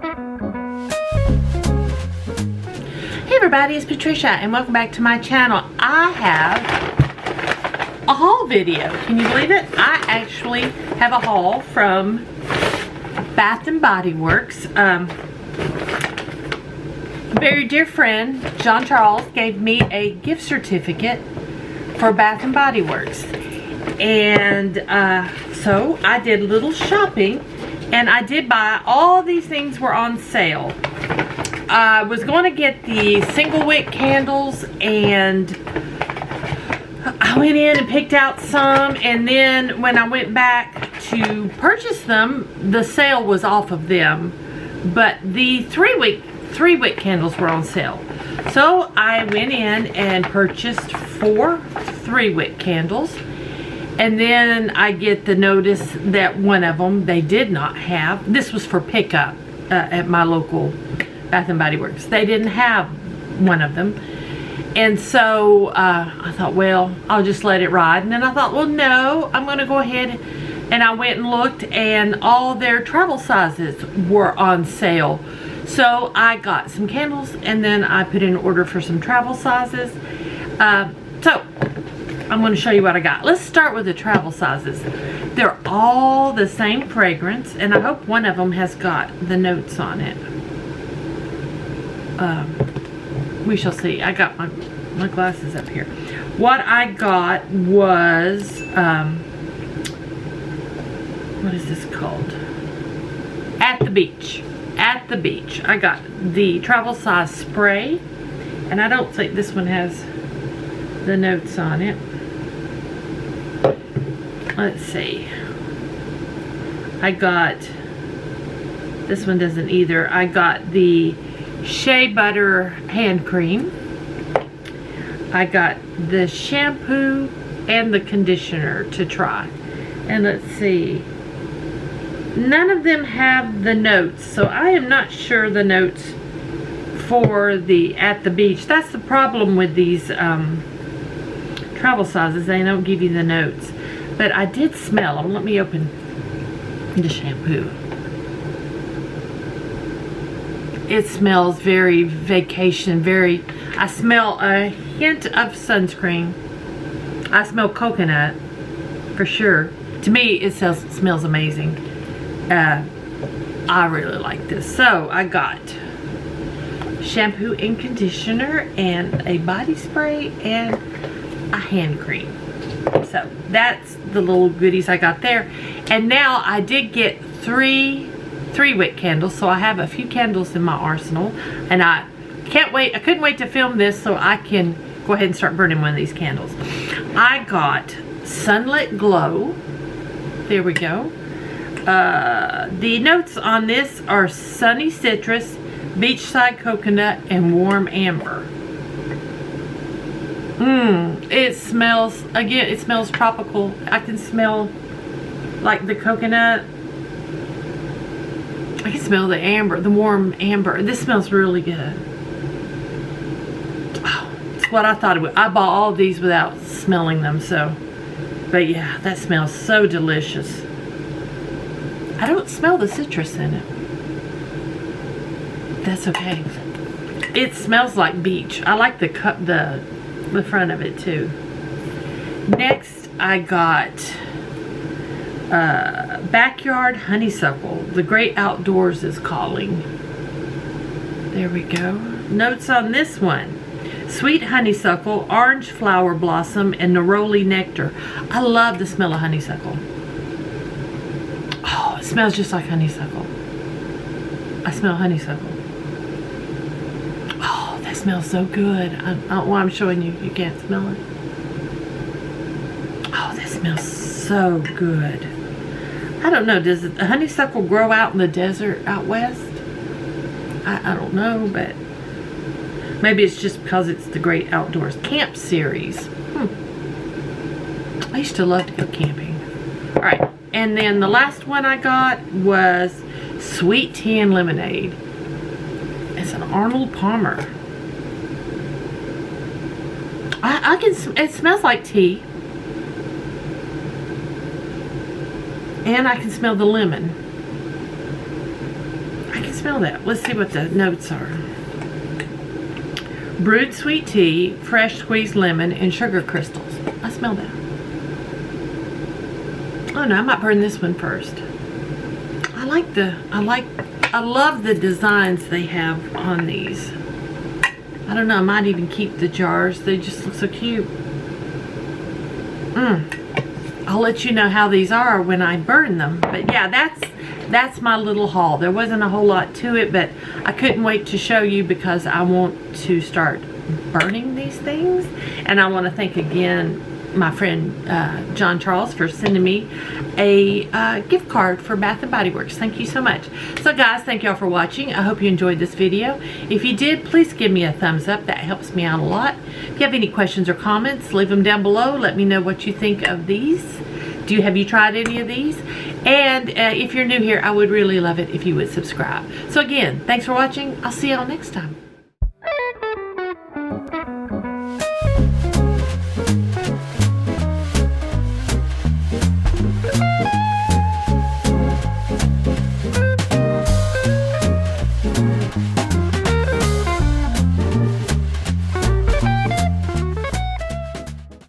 Hey everybody, it's Patricia and welcome back to my channel. I have a haul video. Can you believe it? I actually have a haul from Bath and Body Works. A very dear friend, John Charles, gave me a gift certificate for Bath and Body Works. And so I did a little shopping and I did buy all these things were on sale. I was going to get the single wick candles and I went in and picked out some, and then when I went back to purchase them, the sale was off of them, but the three wick candles were on sale. So I went in and purchased 4 3-wick candles, and then I get the notice that one of them they did not have. This was for pickup at my local Bath and Body Works. They didn't have one of them, and so I thought, well, I'll just let it ride. And then I thought, well, no, I'm gonna go ahead, and I went and looked, and all their travel sizes were on sale. So I got some candles, and then I put in an order for some travel sizes. So I'm going to show you what I got. Let's start with the travel sizes. They're all the same fragrance, and I hope one of them has got the notes on it. We shall see. I got my glasses up here. What I got was, what is this called? At the Beach. At the Beach. I got the travel size spray, and I don't think this one has the notes on it. Let's see. I got, this one doesn't either. I got the Shea Butter hand cream. I got the shampoo and the conditioner to try. And let's see. None of them have the notes, so I am not sure the notes for the At the Beach. That's the problem with these travel sizes. They don't give you the notes. But I did smell them. Let me open the shampoo. It smells very vacation, very, I smell a hint of sunscreen. I smell coconut for sure. To me, it smells amazing. I really like this. So I got shampoo and conditioner and a body spray and a hand cream. So that's the little goodies I got there. And now I did get 3 3-wick candles, so I have a few candles in my arsenal, and I can't wait. I couldn't wait to film this so I can go ahead and start burning one of these candles. I got Sunlit Glow. There we go. The notes on this are Sunny Citrus, Beachside Coconut, and Warm Amber. It smells, again, it smells tropical. I can smell like the coconut. I can smell the amber, the warm amber. This smells really good. Oh, it's what I thought it would. I bought all these without smelling them, so. But yeah, that smells so delicious. I don't smell the citrus in it. That's okay. It smells like beach. I like the front of it too. Next, I got Backyard Honeysuckle. The Great Outdoors is calling. There we go. Notes on this one: Sweet Honeysuckle, Orange Flower Blossom, and Neroli Nectar. I love the smell of honeysuckle. Oh, it smells just like honeysuckle. I smell honeysuckle. Oh, that smells so good. Well, I'm showing you. You can't smell it. Oh, that smells so good. I don't know. Does the honeysuckle grow out in the desert out west? I don't know, but maybe it's just because it's the Great Outdoors Camp Series. I used to love to go camping. Alright, and then the last one I got was Sweet Tea and Lemonade. It's an Arnold Palmer. It smells like tea. And I can smell the lemon. I can can smell that. Let's see what the notes are. Brewed sweet tea, fresh squeezed lemon, and sugar crystals. I smell that. Oh no, I might burn this one first. I love the designs they have on these. I don't know, I might even keep the jars. They just look so cute. I'll let you know how these are when I burn them. But yeah, that's my little haul. There wasn't a whole lot to it, but I couldn't wait to show you because I want to start burning these things. And I want to thank again my friend John Charles for sending me a gift card for Bath & Body Works. Thank you so much. So guys, thank y'all for watching. I hope you enjoyed this video. If you did, please give me a thumbs up. That helps me out a lot. If you have any questions or comments, leave them down below. Let me know what you think of these. Have you tried any of these? And if you're new here, I would really love it if you would subscribe. So again, thanks for watching. I'll see y'all next time.